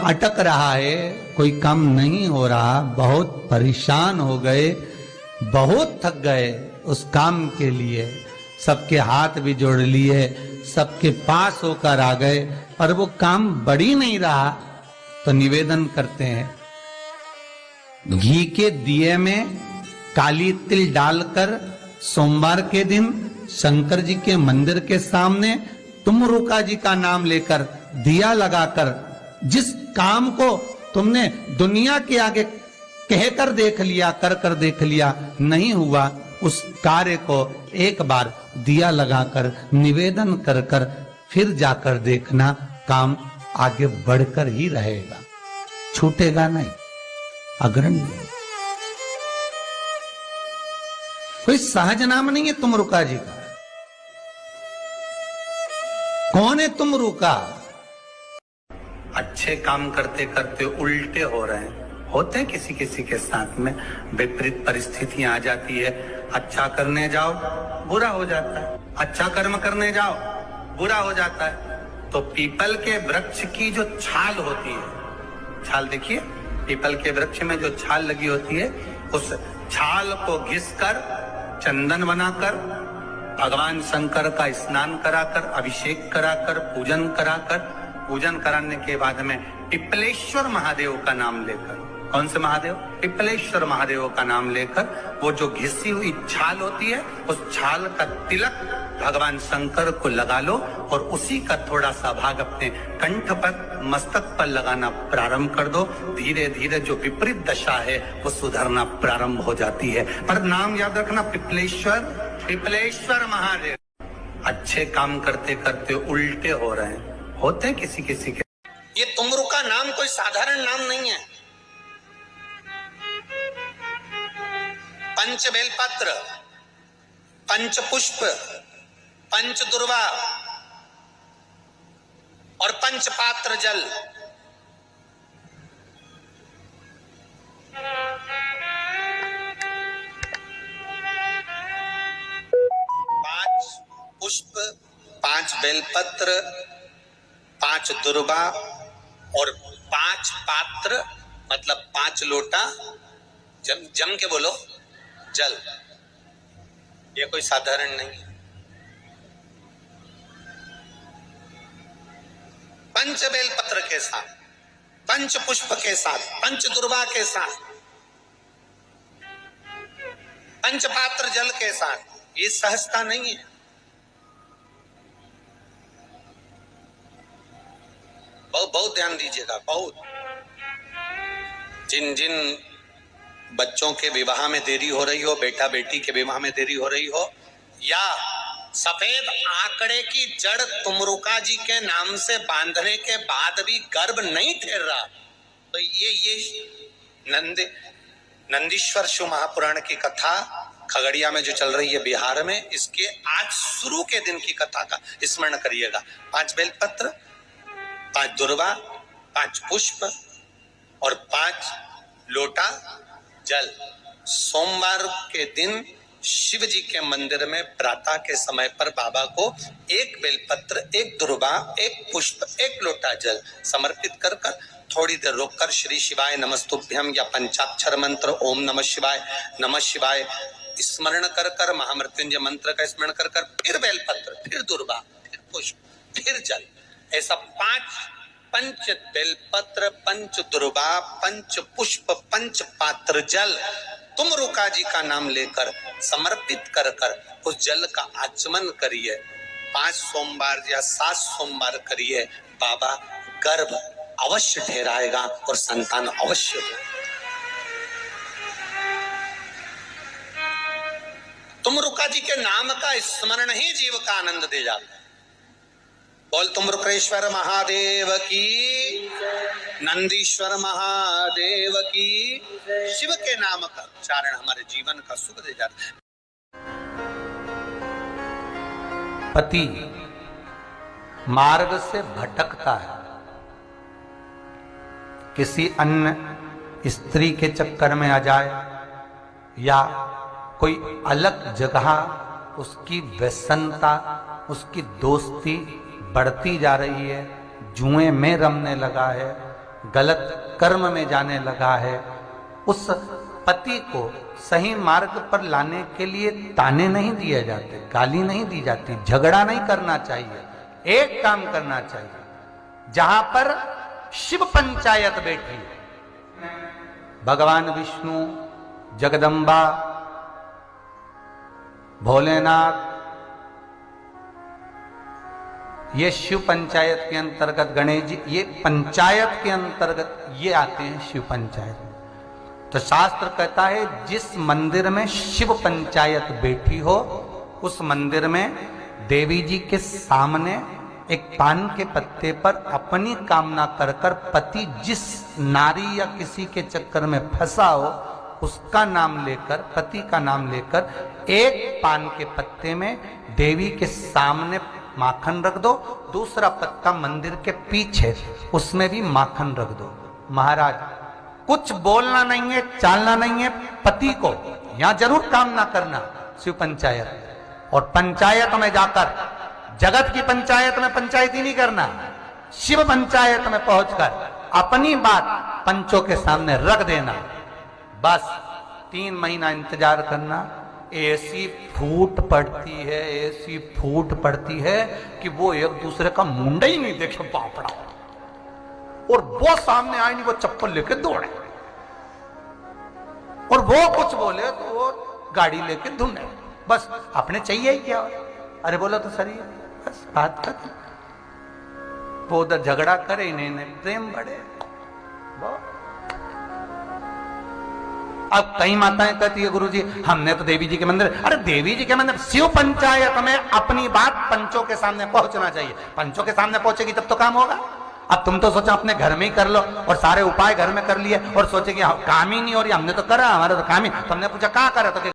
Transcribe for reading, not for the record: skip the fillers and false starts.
अटक रहा है, कोई काम नहीं हो रहा, बहुत परेशान हो गए, बहुत थक गए उस काम के लिए, सबके हाथ भी जोड़ लिए, सबके पास होकर आ गए, पर वो काम बढ़ ही नहीं रहा। तो निवेदन करते हैं, घी के दिए में काली तिल डालकर सोमवार के दिन शंकर जी के मंदिर के सामने तुमरुका जी का नाम लेकर दिया लगाकर, जिस काम को तुमने दुनिया के आगे कहकर देख लिया, कर देख लिया, नहीं हुआ, उस कार्य को एक बार दिया लगाकर निवेदन कर फिर जाकर देखना, काम आगे बढ़कर ही रहेगा, छूटेगा नहीं, अग्रणी। कोई सहज नाम नहीं है तुमरुका जी का। कौन है तुमरुका? अच्छे काम करते करते उल्टे हो रहे हैं, होते हैं किसी किसी के साथ में, विपरीत परिस्थितियां आ जाती है। अच्छा करने जाओ बुरा हो जाता है, अच्छा कर्म करने जाओ बुरा हो जाता है। तो पीपल के वृक्ष की जो छाल होती है, छाल देखिए, पीपल के वृक्ष में जो छाल लगी होती है, उस छाल को घिसकर चंदन बनाकर भगवान शंकर का स्नान कराकर, अभिषेक कराकर, पूजन कराने के बाद में पिपलेश्वर महादेव का नाम लेकर, कौन से महादेव? पिपलेश्वर महादेव का नाम लेकर, वो जो घिसी हुई छाल होती है, उस छाल का तिलक भगवान शंकर को लगा लो और उसी का थोड़ा सा भाग अपने कंठ पर, मस्तक पर लगाना प्रारंभ कर दो। धीरे धीरे जो विपरीत दशा है वो सुधरना प्रारंभ हो जाती है। पर नाम याद रखना, पिपलेश्वर महादेव। अच्छे काम करते करते उल्टे हो रहे हैं, होते हैं किसी किसी के। ये तुमरुका नाम कोई साधारण नाम नहीं है। पंच बेलपत्र, पंच पुष्प, पंच दुर्वा और पंच पात्र जल, पांच पुष्प, पांच बेलपत्र, पांच दुर्वा और पांच पात्र, मतलब 5 लोटा, जम के बोलो, जल। ये कोई साधारण नहीं है। पंच बेल पत्र के साथ, पंच पुष्प के साथ, पंच दुर्वा के साथ, पंच पात्र जल के साथ, ये सहजता नहीं है। बहुत ध्यान दीजिएगा, बहुत। जिन जिन बच्चों के विवाह में देरी हो रही हो, बेटा बेटी के विवाह में देरी हो रही हो, या सफेद आंकड़े की जड़ तुमरुका जी के नाम से बांधने के बाद भी गर्भ नहीं ठहर रहा, तो ये नंदीश्वर शिव महापुराण की कथा खगड़िया में जो चल रही है बिहार में, इसके आज शुरू के दिन की कथा का स्मरण करिएगा। 5 बेलपत्र, 5 दुर्वा, 5 पुष्प और 5 लोटा जल। सोमवार के दिन शिव जी के मंदिर में प्रातः के समय पर बाबा को 1 बेलपत्र, 1 दुर्वा, 1 पुष्प, 1 लोटा जल समर्पित कर थोड़ी देर रोककर श्री शिवाय नमस्तुभ्यम या पंचाक्षर मंत्र ओम नमः शिवाय स्मरण कर महामृत्युंजय मंत्र का स्मरण कर फिर बेलपत्र, फिर दुर्वा, फिर पुष्प, फिर जल, ऐसा 5 पंच बेलपत्र, पंच दुर्वा, पंच पुष्प, पंच पात्र जल तुमरुका जी का नाम लेकर समर्पित कर उस जल का आचमन करिए। 5 सोमवार या 7 सोमवार करिए, बाबा गर्भ अवश्य ठहराएगा और संतान अवश्य हो। तुमरुका जी के नाम का स्मरण ही जीव का आनंद दे जाता है। बोल तुमरुकेश्वर महादेव की, नंदीश्वर महादेव की। शिव के नाम का उच्चारण हमारे जीवन का सुख दे जाता है। पति मार्ग से भटकता है, किसी अन्य स्त्री के चक्कर में आ जाए या कोई अलग जगह उसकी व्यसनता, उसकी दोस्ती बढ़ती जा रही है, जुए में रमने लगा है, गलत कर्म में जाने लगा है, उस पति को सही मार्ग पर लाने के लिए ताने नहीं दिए जाते, गाली नहीं दी जाती, झगड़ा नहीं करना चाहिए। एक काम करना चाहिए, जहां पर शिव पंचायत बैठी, भगवान विष्णु, जगदम्बा, भोलेनाथ, ये शिव पंचायत के अंतर्गत, गणेश जी ये पंचायत के अंतर्गत ये आते हैं शिव पंचायत। तो शास्त्र कहता है जिस मंदिर में शिव पंचायत बैठी हो उस मंदिर में देवी जी के सामने एक पान के पत्ते पर अपनी कामना कर कर पति जिस नारी या किसी के चक्कर में फंसा हो उसका नाम लेकर, पति का नाम लेकर, एक पान के पत्ते में देवी के सामने माखन रख दो, दूसरा पत्ता मंदिर के पीछे उसमें भी माखन रख दो। महाराज कुछ बोलना नहीं है, चालना नहीं है, पति को यहां जरूर कामना करना शिव पंचायत, और पंचायत में जाकर, जगत की पंचायत में पंचायती नहीं करना, शिव पंचायत में पहुंचकर अपनी बात पंचों के सामने रख देना। बस 3 महीना इंतजार करना। ऐसी फूट पड़ती है, ऐसी फूट पड़ती है कि वो एक दूसरे का मुंडा ही नहीं देखे, बापड़ा, और वो सामने आए नहीं, वो चप्पल लेके दौड़े, और वो कुछ बोले तो वो गाड़ी लेके धुने। बस अपने चाहिए ही क्या, अरे बोला तो सही है, बस बात खत्म। वो उधर झगड़ा करे, इन्हें प्रेम बढ़े। अब कई माताएं कहती है गुरुजी हमने तो देवी जी के मंदिर, अरे देवी जी के मंदिर, शिव पंचायत में अपनी बात पंचों के सामने पहुंचना चाहिए। पंचों के सामने पहुंचेगी तब तो काम होगा। अब तुम तो सोचा अपने घर में ही कर लो, और सारे उपाय घर में कर लिए, और सोचे कि काम ही नहीं हो रही, हमने तो करा, हमारा तो काम ही। तुमने पूछा कहाँ करा, तो